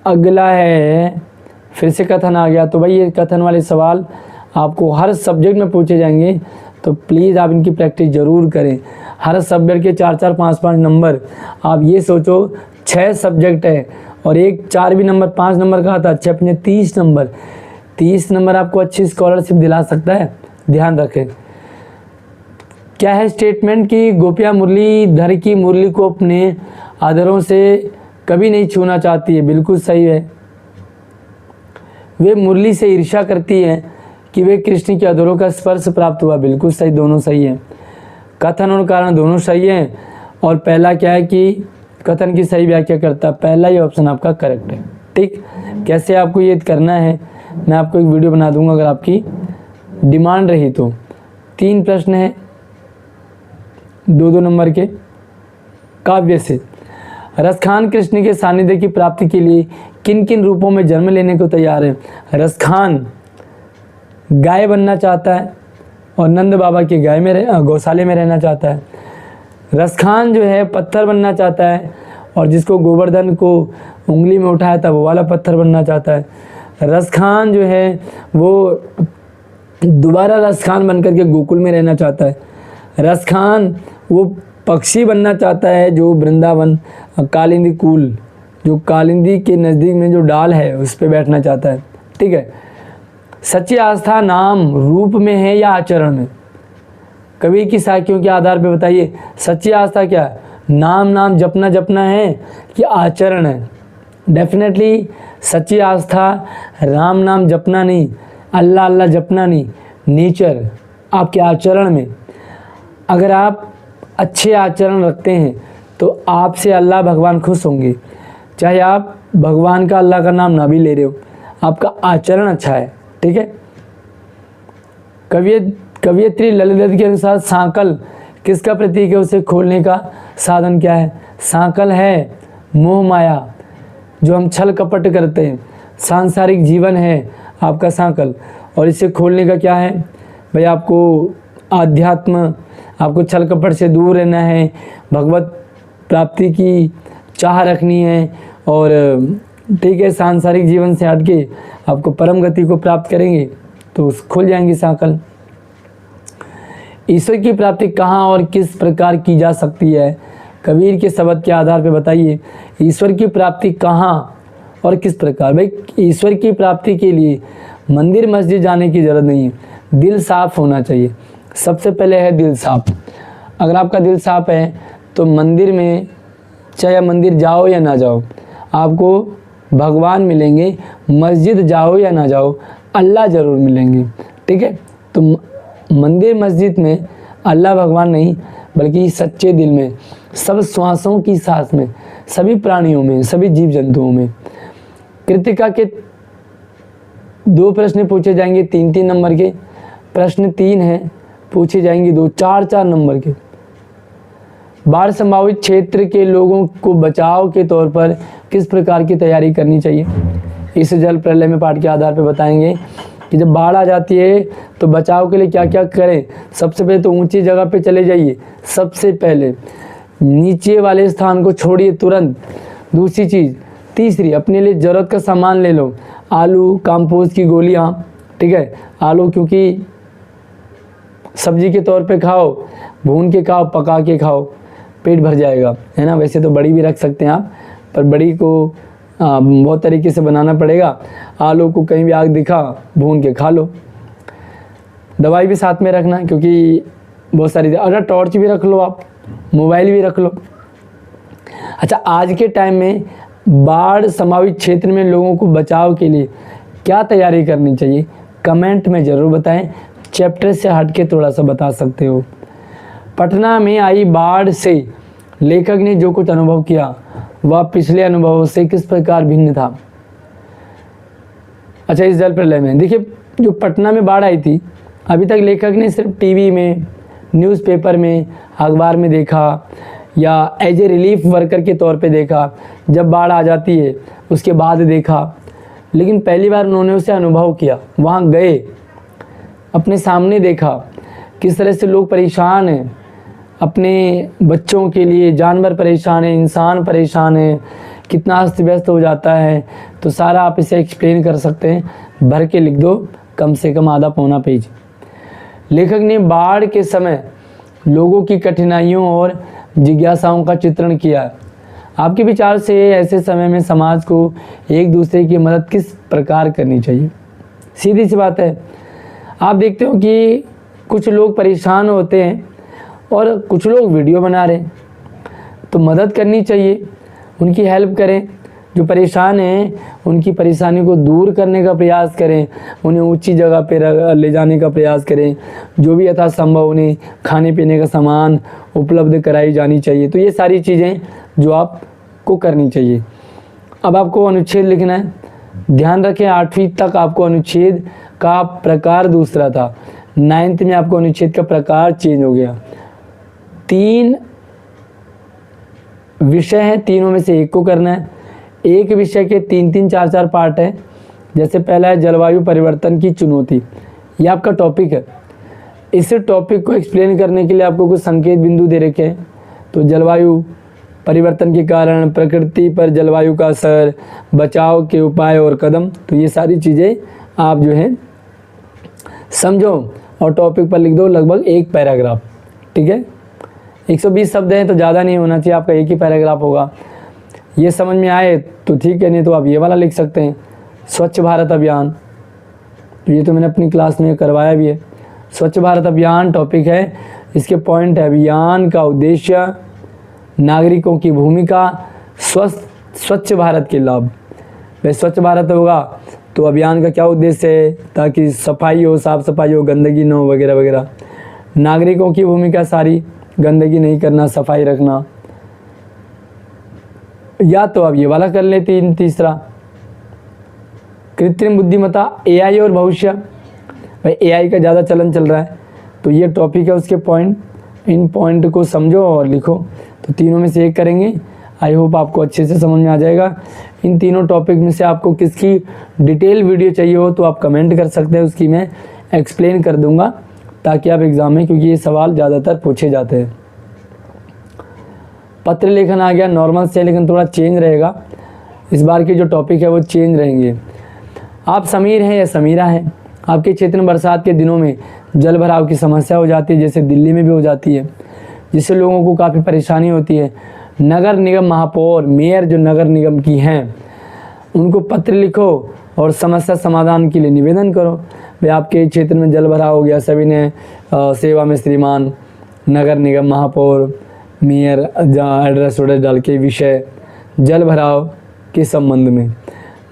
S1: अगला है फिर से कथन आ गया। तो भाई ये कथन वाले सवाल आपको हर सब्जेक्ट में पूछे जाएंगे, तो प्लीज़ आप इनकी प्रैक्टिस ज़रूर करें। हर सब्जेक्ट के 4-4, 5-5 नंबर। आप ये सोचो 6 सब्जेक्ट है और एक 4 भी नंबर 5 नंबर का था, 6 अपने 30 नंबर। 30 नंबर आपको अच्छी स्कॉलरशिप दिला सकता है, ध्यान रखें। क्या है स्टेटमेंट कि गोपियाँ मुरलीधर की मुरली को अपने आदरों से कभी नहीं छूना चाहती है। बिल्कुल सही है। वे मुरली से ईर्ष्या करती हैं कि वे कृष्ण के अधरों का स्पर्श प्राप्त हुआ। बिल्कुल सही, दोनों सही है। कथन और कारण दोनों सही हैं। और पहला क्या है कि कथन की सही व्याख्या करता है, पहला ही ऑप्शन आपका करेक्ट है। ठीक, कैसे आपको ये करना है मैं आपको एक वीडियो बना दूंगा अगर आपकी डिमांड रही तो। 3 प्रश्न है 2-2 नंबर के। काव्य से रसखान कृष्ण के सानिध्य की प्राप्ति के लिए किन किन रूपों में जन्म लेने को तैयार है? रसखान गाय बनना चाहता है और नंद बाबा के गौशाले में रहना चाहता है। रसखान जो है पत्थर बनना चाहता है और जिसको गोवर्धन को उंगली में उठाया था वो वाला पत्थर बनना चाहता है। रसखान जो है वो दोबारा रसखान बनकर के गोकुल में रहना चाहता है। रसखान वो पक्षी बनना चाहता है जो वृंदावन कालिंदी कूल, जो कालिंदी के नज़दीक में जो डाल है उस पर बैठना चाहता है। ठीक है। सच्ची आस्था नाम रूप में है या आचरण में? कवि की साखियों के आधार पर बताइए, सच्ची आस्था क्या है? नाम जपना है कि आचरण है? डेफिनेटली सच्ची आस्था राम नाम जपना नहीं, अल्लाह जपना नहीं, नेचर आपके आचरण में। अगर आप अच्छे आचरण रखते हैं तो आपसे अल्लाह भगवान खुश होंगे, चाहे आप भगवान का अल्लाह का नाम ना भी ले रहे हो, आपका आचरण अच्छा है। ठीक है। कवियत्री ललित के अनुसार सांकल किसका प्रतीक है? उसे खोलने का साधन क्या है? सांकल है मोह माया, जो हम छल कपट करते हैं, सांसारिक जीवन है आपका सांकल। और इसे खोलने का क्या है भाई? आपको आध्यात्म, आपको छल कपट से दूर रहना है, भगवत प्राप्ति की चाह रखनी है और ठीक है सांसारिक जीवन से हटके आपको परम गति को प्राप्त करेंगे तो खुल जाएंगी सांकल। ईश्वर की प्राप्ति कहाँ और किस प्रकार की जा सकती है? कबीर के शब्द के आधार पर बताइए, ईश्वर की प्राप्ति कहाँ और किस प्रकार? भाई ईश्वर की प्राप्ति के लिए मंदिर मस्जिद जाने की ज़रूरत नहीं है, दिल साफ होना चाहिए। सबसे पहले है दिल साफ। अगर आपका दिल साफ है तो मंदिर में चाहे मंदिर जाओ या ना जाओ आपको भगवान मिलेंगे, मस्जिद जाओ या ना जाओ अल्लाह ज़रूर मिलेंगे। ठीक है। तो मंदिर मस्जिद में अल्लाह भगवान नहीं बल्कि सच्चे दिल में, सब श्वासों की सांस में, सभी प्राणियों में, सभी जीव जंतुओं में। कृतिका के 2 प्रश्न पूछे जाएंगे 3-3 नंबर के। प्रश्न 3 है, पूछे जाएंगे 2 4-4 नंबर के। बाढ़ संभावित क्षेत्र के लोगों को बचाव के तौर पर किस प्रकार की तैयारी करनी चाहिए? इस जल प्रलय में पाठ के आधार पर बताएंगे कि जब बाढ़ आ जाती है तो बचाव के लिए क्या क्या करें। सबसे पहले तो ऊंची जगह पे चले जाइए, सबसे पहले नीचे वाले स्थान को छोड़िए तुरंत। दूसरी चीज़, तीसरी अपने लिए ज़रूरत का सामान ले लो, आलू, कंपोस्ट की गोलियां। ठीक है। आलू क्योंकि सब्जी के तौर पे खाओ, भून के खाओ, पका के खाओ, पेट भर जाएगा, है ना। वैसे तो बड़ी भी रख सकते हैं आप, पर बड़ी को बहुत तरीके से बनाना पड़ेगा। आलू को कहीं भी आग दिखा भून के खा लो। दवाई भी साथ में रखना क्योंकि बहुत सारी, अगर टॉर्च भी रख लो आप, मोबाइल भी रख लो। अच्छा, आज के टाइम में बाढ़ संभावित क्षेत्र में लोगों को बचाव के लिए क्या तैयारी करनी चाहिए? कमेंट में ज़रूर बताएं। चैप्टर से हट के थोड़ा सा बता सकते हो। पटना में आई बाढ़ से लेखक ने जो कुछ अनुभव किया वह पिछले अनुभवों से किस प्रकार भिन्न था? अच्छा, इस जल प्रलय में देखिए जो पटना में बाढ़ आई थी, अभी तक लेखक ने सिर्फ टीवी में न्यूज़पेपर में, अखबार में देखा या एज ए रिलीफ वर्कर के तौर पे देखा, जब बाढ़ आ जाती है उसके बाद देखा, लेकिन पहली बार उन्होंने उसे अनुभव किया, वहाँ गए, अपने सामने देखा किस तरह से लोग परेशान हैं, अपने बच्चों के लिए जानवर परेशान है, इंसान परेशान है, कितना अस्त व्यस्त हो जाता है। तो सारा आप इसे एक्सप्लेन कर सकते हैं, भर के लिख दो, कम से कम आधा पौना पेज। लेखक ने बाढ़ के समय लोगों की कठिनाइयों और जिज्ञासाओं का चित्रण किया है। आपके विचार से ऐसे समय में समाज को एक दूसरे की मदद किस प्रकार करनी चाहिए? सीधी सी बात है, आप देखते हो कि कुछ लोग परेशान होते हैं और कुछ लोग वीडियो बना रहे हैं, तो मदद करनी चाहिए, उनकी हेल्प करें। जो परेशान हैं उनकी परेशानी को दूर करने का प्रयास करें, उन्हें ऊंची जगह पे ले जाने का प्रयास करें, जो भी यथासंभव उन्हें खाने पीने का सामान उपलब्ध कराई जानी चाहिए। तो ये सारी चीज़ें जो आपको करनी चाहिए। अब आपको अनुच्छेद लिखना है। ध्यान रखें 8वीं तक आपको अनुच्छेद का प्रकार दूसरा था, 9th में आपको अनुच्छेद का प्रकार चेंज हो गया। 3 विषय हैं, तीनों में से एक को करना है। एक विषय के 3-3, 4-4 पार्ट हैं। जैसे पहला है जलवायु परिवर्तन की चुनौती, ये आपका टॉपिक है। इस टॉपिक को एक्सप्लेन करने के लिए आपको कुछ संकेत बिंदु दे रखे हैं। तो जलवायु परिवर्तन के कारण, प्रकृति पर जलवायु का असर, बचाव के उपाय और कदम, तो ये सारी चीज़ें आप जो है समझो और टॉपिक पर लिख दो लगभग एक पैराग्राफ। ठीक है, 120 शब्द हैं तो ज़्यादा नहीं होना चाहिए, आपका एक ही पैराग्राफ होगा। ये समझ में आए तो ठीक है, नहीं तो आप ये वाला लिख सकते हैं, स्वच्छ भारत अभियान। तो ये तो मैंने अपनी क्लास में करवाया भी है। स्वच्छ भारत अभियान टॉपिक है, इसके पॉइंट है अभियान का उद्देश्य, नागरिकों की भूमिका, स्वच्छ भारत के लाभ। वह स्वच्छ भारत होगा तो अभियान का क्या उद्देश्य है, ताकि सफाई हो, साफ सफाई हो, गंदगी न हो वगैरह वगैरह। नागरिकों की भूमिका सारी, गंदगी नहीं करना, सफाई रखना। या तो आप ये वाला कर लेते हैं। तीसरा कृत्रिम बुद्धिमत्ता, एआई और भविष्य। भाई एआई का ज़्यादा चलन चल रहा है, तो ये टॉपिक है, उसके पॉइंट, इन पॉइंट को समझो और लिखो। तो तीनों में से एक करेंगे। आई होप आपको अच्छे से समझ में आ जाएगा। इन तीनों टॉपिक में से आपको किसकी डिटेल वीडियो चाहिए हो तो आप कमेंट कर सकते हैं, उसकी मैं एक्सप्लेन कर दूंगा, ताकि आप एग्ज़ाम में, क्योंकि ये सवाल ज़्यादातर पूछे जाते हैं। पत्र लेखन आ गया नॉर्मल से, लेकिन थोड़ा चेंज रहेगा। इस बार के जो टॉपिक है वो चेंज रहेंगे। आप समीर हैं या समीरा हैं, आपके क्षेत्र में बरसात के दिनों में जल भराव की समस्या हो जाती है, जैसे दिल्ली में भी हो जाती है, जिससे लोगों को काफ़ी परेशानी होती है। नगर निगम महापौर, मेयर जो नगर निगम की हैं, उनको पत्र लिखो और समस्या समाधान के लिए निवेदन करो। भाई आपके क्षेत्र में जल भराव हो गया, सभी ने सेवा में श्रीमान, नगर निगम महापौर, मेयर, जहाँ एड्रेस वड्रेस डाल के विषय जल भराव के संबंध में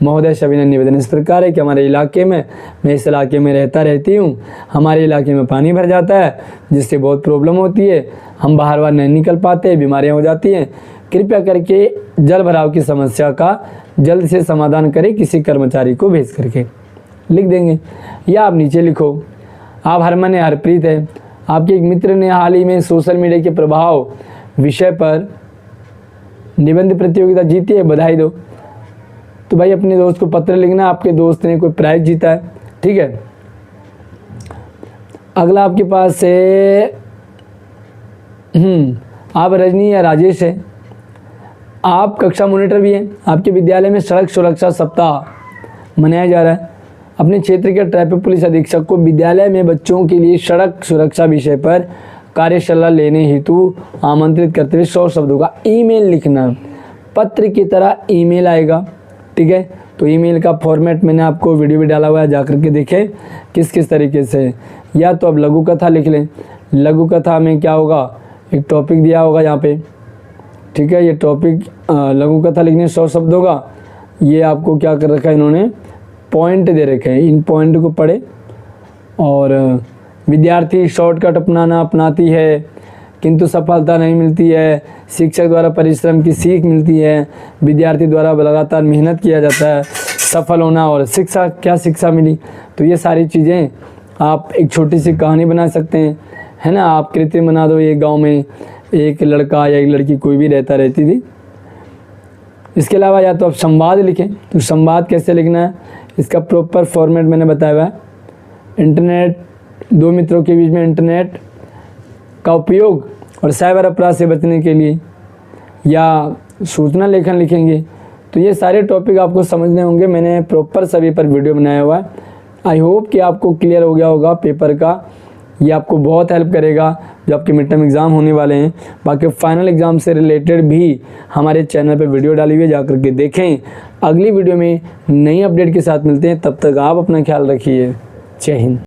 S1: महोदय सभी ने निवेदन इस प्रकार है कि हमारे इलाके में, मैं इस इलाके में रहती हूँ, हमारे इलाके में पानी भर जाता है, जिससे बहुत प्रॉब्लम होती है, हम बाहर बाहर नहीं निकल पाते, बीमारियाँ हो जाती हैं। कृपया करके जल भराव की समस्या का जल्द से समाधान करें, किसी कर्मचारी को भेज करके लिख देंगे। या आप नीचे लिखो, आप हरमन या हरप्रीत है, आपके एक मित्र ने हाल ही में सोशल मीडिया के प्रभाव विषय पर निबंध प्रतियोगिता जीती है, बधाई दो। तो भाई अपने दोस्त को पत्र लिखना, आपके दोस्त ने कोई प्राइज जीता है। ठीक है, अगला आपके पास है आप रजनी या राजेश है, आप कक्षा मॉनिटर भी हैं। आपके विद्यालय में सड़क सुरक्षा सप्ताह मनाया जा रहा है। अपने क्षेत्र के ट्रैफिक पुलिस अधीक्षक को विद्यालय में बच्चों के लिए सड़क सुरक्षा विषय पर कार्यशाला लेने हेतु आमंत्रित करते हुए 100 शब्दों का ईमेल लिखना। पत्र की तरह ईमेल आएगा। ठीक है, तो ईमेल का फॉर्मेट मैंने आपको वीडियो भी डाला हुआ है, जाकर के देखें किस किस तरीके से। या तो अब लघु कथा लिख लें। लघु कथा में क्या होगा, एक टॉपिक दिया होगा यहाँ पे। ठीक है, ये टॉपिक लघु कथा लिखने 100 शब्दों का, ये आपको क्या कर रखा है इन्होंने, पॉइंट दे रखे हैं। इन पॉइंट को पढ़े। और विद्यार्थी शॉर्टकट अपनाती है किंतु सफलता नहीं मिलती है, शिक्षक द्वारा परिश्रम की सीख मिलती है, विद्यार्थी द्वारा लगातार मेहनत किया जाता है, सफल होना, और शिक्षा, क्या शिक्षा मिली। तो ये सारी चीज़ें आप एक छोटी सी कहानी बना सकते हैं। है ना। आप कृत्रिम बना दो, ये गांव में एक लड़का या एक लड़की कोई भी रहती थी। इसके अलावा या तो आप संवाद लिखें, तो संवाद कैसे लिखना है, इसका प्रॉपर फॉर्मेट मैंने बताया हुआ है। इंटरनेट, दो मित्रों के बीच में इंटरनेट का उपयोग और साइबर अपराध से बचने के लिए, या सूचना लेखन लिखेंगे। तो ये सारे टॉपिक आपको समझने होंगे, मैंने प्रॉपर सभी पर वीडियो बनाया हुआ है। आई होप कि आपको क्लियर हो गया होगा पेपर का। ये आपको बहुत हेल्प करेगा जो आपके मिड टर्म एग्ज़ाम होने वाले हैं। बाकी फाइनल एग्ज़ाम से रिलेटेड भी हमारे चैनल पे वीडियो डाली हुई है, जाकर के देखें। अगली वीडियो में नई अपडेट के साथ मिलते हैं, तब तक आप अपना ख्याल रखिए। जय हिंद।